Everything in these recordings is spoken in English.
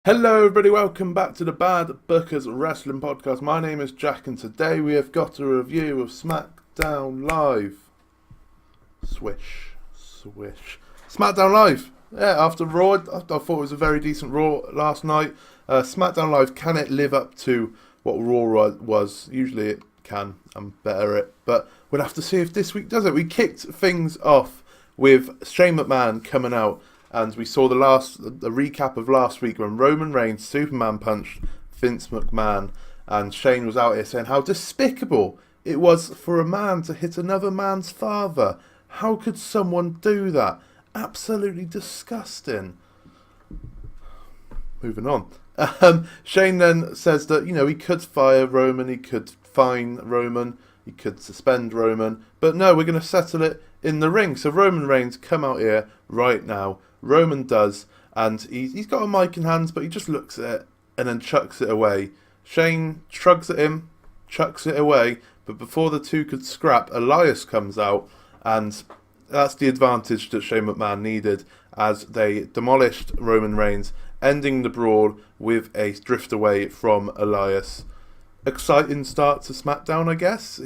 Hello everybody, welcome back to the Bad Bookers Wrestling Podcast. My name is Jack and today we have got a review of SmackDown Live. Swish. SmackDown Live. Yeah, after Raw, I thought it was a very decent Raw last night. SmackDown Live, can it live up to what Raw was? Usually it can, and better it. But we'll have to see if this week does it. We kicked things off with Shane McMahon coming out. And we saw the recap of last week when Roman Reigns Superman punched Vince McMahon, and Shane was out here saying how despicable it was for a man to hit another man's father. How could someone do that? Absolutely disgusting. Moving on. Shane then says that, he could fire Roman, he could fine Roman, he could suspend Roman, but no, we're going to settle it in the ring. So Roman Reigns, come out here right now. Roman does, and he's got a mic in hands, but he just looks at it and then chucks it away. Shane shrugs at him, chucks it away, but before the two could scrap, Elias comes out, and that's the advantage that Shane McMahon needed as they demolished Roman Reigns, ending the brawl with a drift away from Elias. Exciting start to SmackDown, I guess.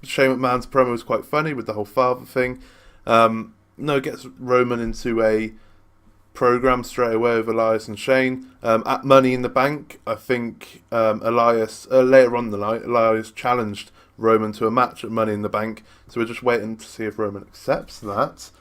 Shane McMahon's promo was quite funny with the whole father thing. Gets Roman into a program straight away with Elias and Shane. At Money in the Bank, I think Elias, later on in the night, Elias challenged Roman to a match at Money in the Bank. So we're just waiting to see if Roman accepts that.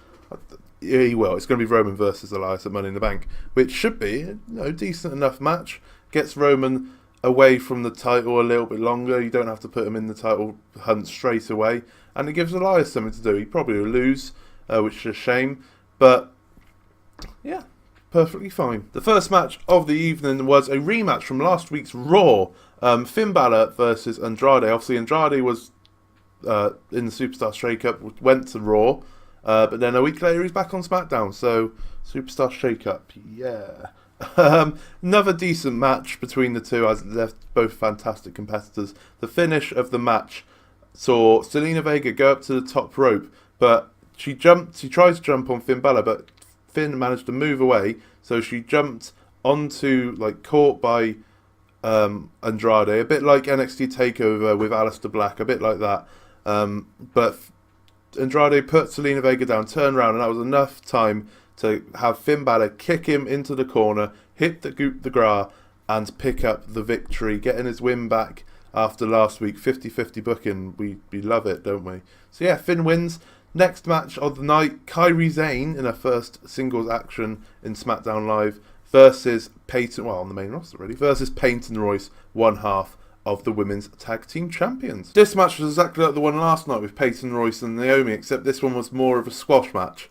He will. It's going to be Roman versus Elias at Money in the Bank, which should be a decent enough match. Gets Roman away from the title a little bit longer. You don't have to put him in the title hunt straight away. And it gives Elias something to do. He probably will lose, which is a shame. But yeah, perfectly fine. The first match of the evening was a rematch from last week's Raw. Finn Bálor versus Andrade. Obviously, Andrade was in the Superstar Shake-Up, went to Raw, but then a week later he's back on SmackDown. So, Superstar Shake-Up, yeah. Another decent match between the two, as they're both fantastic competitors. The finish of the match saw Zelina Vega go up to the top rope, but she tried to jump on Finn Bálor, but Finn managed to move away, so she jumped onto, caught by Andrade, a bit like NXT TakeOver with Aleister Black, a bit like that. But Andrade put Zelina Vega down, turned around, and that was enough time to have Finn Bálor kick him into the corner, hit the coup de grace, and pick up the victory, getting his win back after last week. 50-50 booking, we love it, don't we? So yeah, Finn wins. Next match of the night, Kairi Sane in her first singles action in SmackDown Live versus Peyton, on the main roster really, versus Peyton and Royce, one half of the Women's Tag Team Champions. This match was exactly like the one last night with Peyton, Royce and Naomi, except this one was more of a squash match.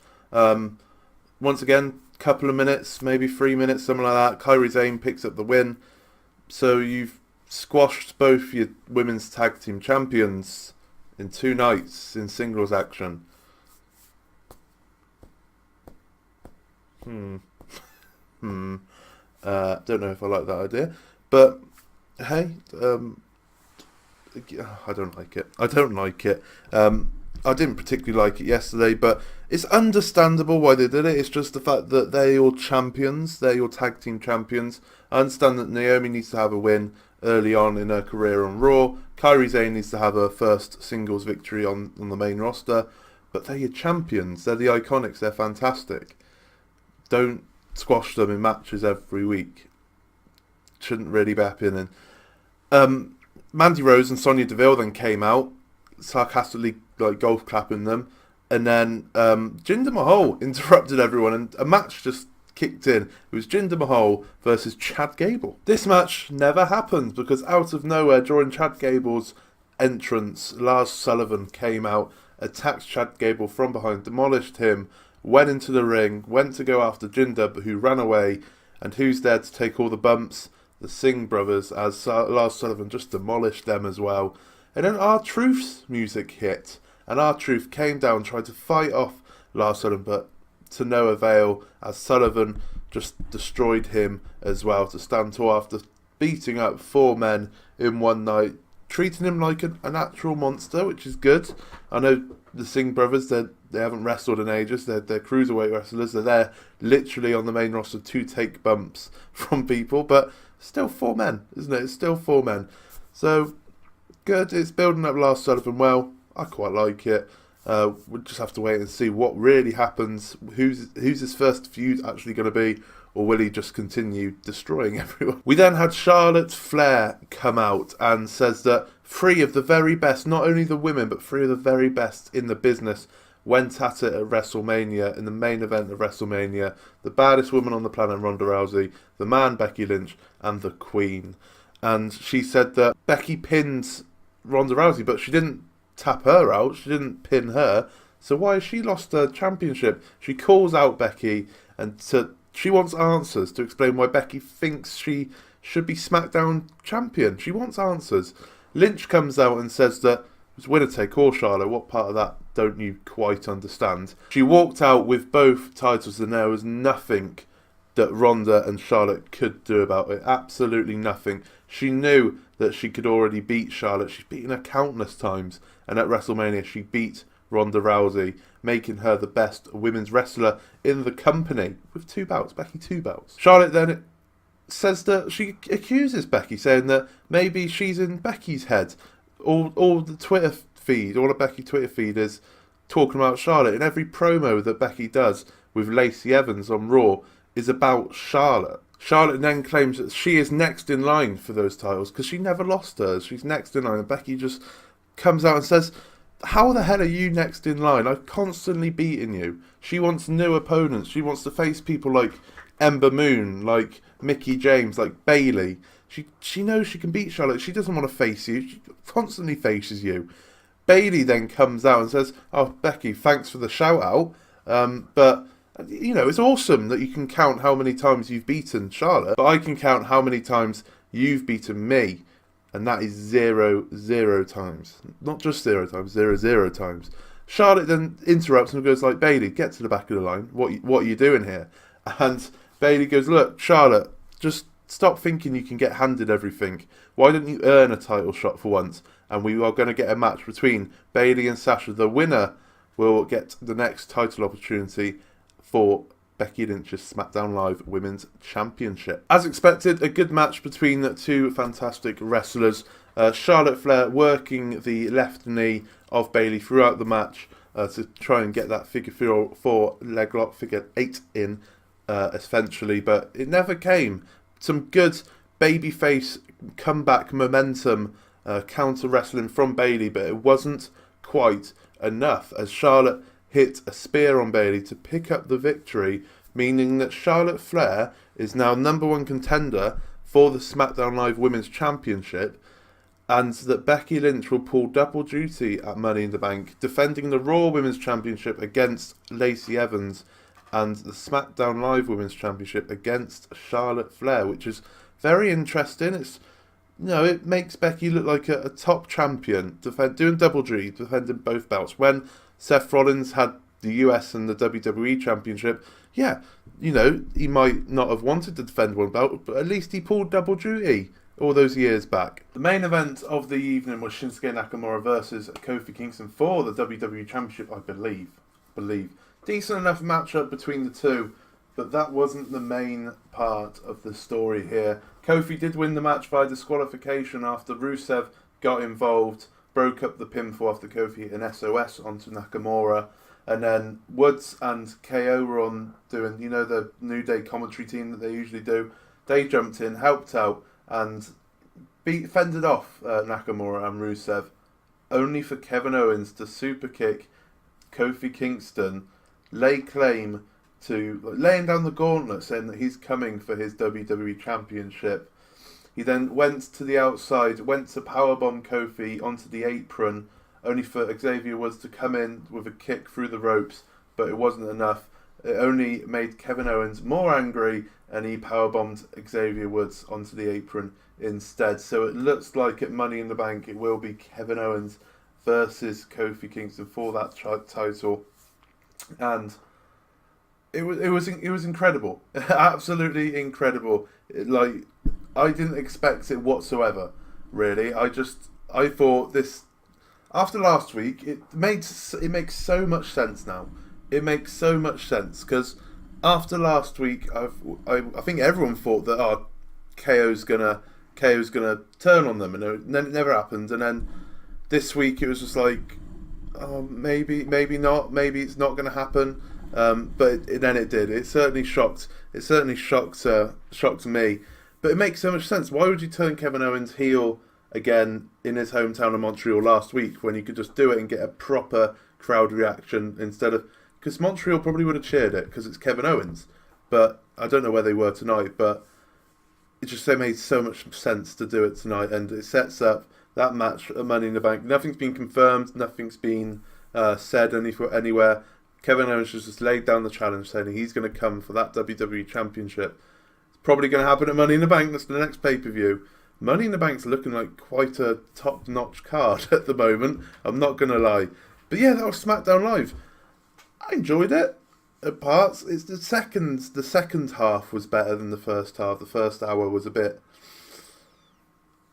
Once again, couple of minutes, maybe 3 minutes, something like that. Kairi Sane picks up the win. So you've squashed both your Women's Tag Team Champions in 2 nights in singles action. Don't know if I like that idea, but hey, I don't like it. I didn't particularly like it yesterday, but it's understandable why they did it. It's just the fact that they're your champions, they're your tag team champions. I understand that Naomi needs to have a win early on in her career on Raw. Kairi Sane needs to have her first singles victory on the main roster, but they're your champions. They're the Iconics. They're fantastic. Don't squash them in matches every week. Shouldn't really be happening. Mandy Rose and Sonya Deville then came out, sarcastically golf clapping them, and then Jinder Mahal interrupted everyone, and a match just kicked in. It was Jinder Mahal versus Chad Gable. This match never happened because out of nowhere during Chad Gable's entrance, Lars Sullivan came out, attacked Chad Gable from behind, demolished him, went into the ring, went to go after Jinder, but who ran away, and who's there to take all the bumps? The Singh brothers, as Lars Sullivan just demolished them as well. And then R-Truth's music hit, and R-Truth came down, tried to fight off Lars Sullivan, but to no avail, as Sullivan just destroyed him as well to stand tall after beating up 4 men in one night, treating him like an actual monster, which is good. I know the Singh brothers, They haven't wrestled in ages. They're cruiserweight wrestlers. They're there literally on the main roster to take bumps from people. But still 4 men, isn't it? It's still 4 men. So, good. It's building up Lars Sullivan well. I quite like it. We'll just have to wait and see what really happens. Who's his first feud actually going to be? Or will he just continue destroying everyone? We then had Charlotte Flair come out and says that 3 of the very best, not only the women, but 3 of the very best in the business went at it at WrestleMania, in the main event of WrestleMania. The baddest woman on the planet, Ronda Rousey, the man, Becky Lynch, and the Queen. And she said that Becky pinned Ronda Rousey, but she didn't tap her out, she didn't pin her. So why has she lost her championship? She calls out Becky and she wants answers to explain why Becky thinks she should be SmackDown champion. She wants answers. Lynch comes out and says that it's winner take all, Charlotte. What part of that don't you quite understand? She walked out with both titles and there was nothing that Ronda and Charlotte could do about it. Absolutely nothing. She knew that she could already beat Charlotte. She's beaten her countless times. And at WrestleMania, she beat Ronda Rousey, making her the best women's wrestler in the company with 2 belts. Becky, 2 belts. Charlotte then says that she accuses Becky, saying that maybe she's in Becky's head. All the Twitter feed, all of Becky's Twitter feed is talking about Charlotte. And every promo that Becky does with Lacey Evans on Raw is about Charlotte. Charlotte then claims that she is next in line for those titles because she never lost hers. She's next in line. And Becky just comes out and says, how the hell are you next in line? I've constantly beaten you. She wants new opponents. She wants to face people like Ember Moon, like Mickie James, like Bayley. She knows she can beat Charlotte. She doesn't want to face you. She constantly faces you. Bayley then comes out and says, oh, Becky, thanks for the shout out. But, you know, it's awesome that you can count how many times you've beaten Charlotte. But I can count how many times you've beaten me. And that is 0 times. Not just 0 times, 0 times. Charlotte then interrupts and goes like, Bayley, get to the back of the line. What are you doing here? And Bayley goes, look, Charlotte, just stop thinking you can get handed everything. Why don't you earn a title shot for once? And we are going to get a match between Bayley and Sasha. The winner will get the next title opportunity for Becky Lynch's SmackDown Live Women's Championship. As expected, a good match between the 2 fantastic wrestlers. Charlotte Flair working the left knee of Bayley throughout the match to try and get that figure 4 leg lock, figure 8 in eventually, but it never came. Some good babyface comeback momentum, counter wrestling from Bayley, but it wasn't quite enough as Charlotte hit a spear on Bayley to pick up the victory, meaning that Charlotte Flair is now #1 contender for the SmackDown Live Women's Championship, and that Becky Lynch will pull double duty at Money in the Bank, defending the Raw Women's Championship against Lacey Evans and the SmackDown Live Women's Championship against Charlotte Flair, which is very interesting. It's, you know, it makes Becky look like a top champion, doing double duty, defending both belts. When Seth Rollins had the US and the WWE Championship, yeah, you know, he might not have wanted to defend one belt, but at least he pulled double duty all those years back. The main event of the evening was Shinsuke Nakamura versus Kofi Kingston for the WWE Championship, I believe. Decent enough matchup between the 2, but that wasn't the main part of the story here. Kofi did win the match by disqualification after Rusev got involved, broke up the pinfall after Kofi hit an SOS onto Nakamura, and then Woods and KO were on doing, you know, the New Day commentary team that they usually do. They jumped in, helped out, and fended off Nakamura and Rusev, only for Kevin Owens to super kick Kofi Kingston, lay claim to laying down the gauntlet, saying that he's coming for his WWE Championship. He then went to the outside, went to powerbomb Kofi onto the apron, only for Xavier Woods to come in with a kick through the ropes, but it wasn't enough. It only made Kevin Owens more angry, and he powerbombed Xavier Woods onto the apron instead. So it looks like at Money in the Bank it will be Kevin Owens versus Kofi Kingston for that title, and it was incredible, absolutely incredible. I didn't expect it whatsoever, really. I thought this after last week, it makes so much sense now. It makes so much sense because after last week, I think everyone thought that KO's gonna turn on them, and then it never happened. And then this week it was just like, oh, maybe not, maybe it's not gonna happen. Then it did. It certainly shocked me. But it makes so much sense. Why would you turn Kevin Owens heel again in his hometown of Montreal last week when you could just do it and get a proper crowd reaction instead of... Because Montreal probably would have cheered it because it's Kevin Owens. But I don't know where they were tonight, but it just made so much sense to do it tonight, and it sets up that match at Money in the Bank. Nothing's been confirmed, nothing's been said anywhere. Kevin Owens just laid down the challenge saying he's going to come for that WWE Championship. It's probably going to happen at Money in the Bank. That's the next pay-per-view. Money in the Bank's looking like quite a top-notch card at the moment. I'm not going to lie. But yeah, that was SmackDown Live. I enjoyed it at parts. It's the second half was better than the first half. The first hour was a bit...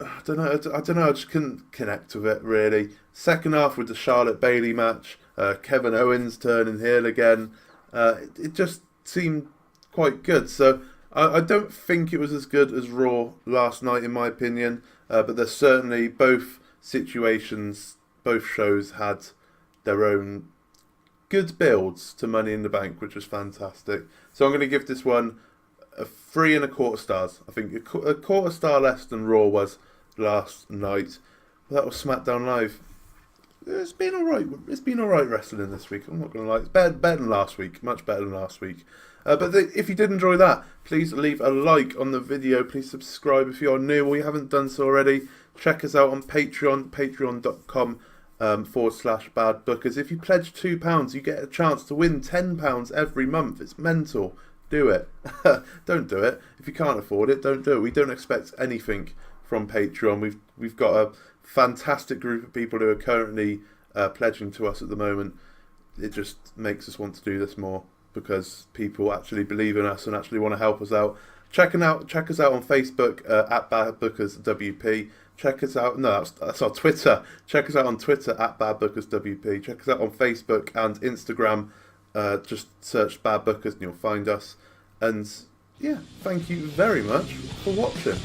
I don't know. I just couldn't connect with it, really. Second half with the Charlotte Bayley match, Kevin Owens turning heel again. It just seemed quite good. So I don't think it was as good as Raw last night, in my opinion. But there's certainly both situations, both shows had their own good builds to Money in the Bank, which was fantastic. So I'm going to give this one a 3.25 stars. I think a quarter star less than Raw was last night. That was SmackDown Live. It's been alright. It's been alright wrestling this week. I'm not going to lie. It's better than last week. Much better than last week. If you did enjoy that, please leave a like on the video. Please subscribe if you're new or you haven't done so already. Check us out on Patreon, patreon.com /Bad Bookers. If you pledge £2, you get a chance to win £10 every month. It's mental. Do it. Don't do it. If you can't afford it, don't do it. We don't expect anything from Patreon. We've got a fantastic group of people who are currently pledging to us at the moment. It just makes us want to do this more because people actually believe in us and actually want to help us out. Check us out on Facebook at Bad Bookers WP. Check us out. No, that's our Twitter. Check us out on Twitter at Bad Bookers WP. Check us out on Facebook and Instagram. Just search Bad Bookers and you'll find us. And yeah, thank you very much for watching.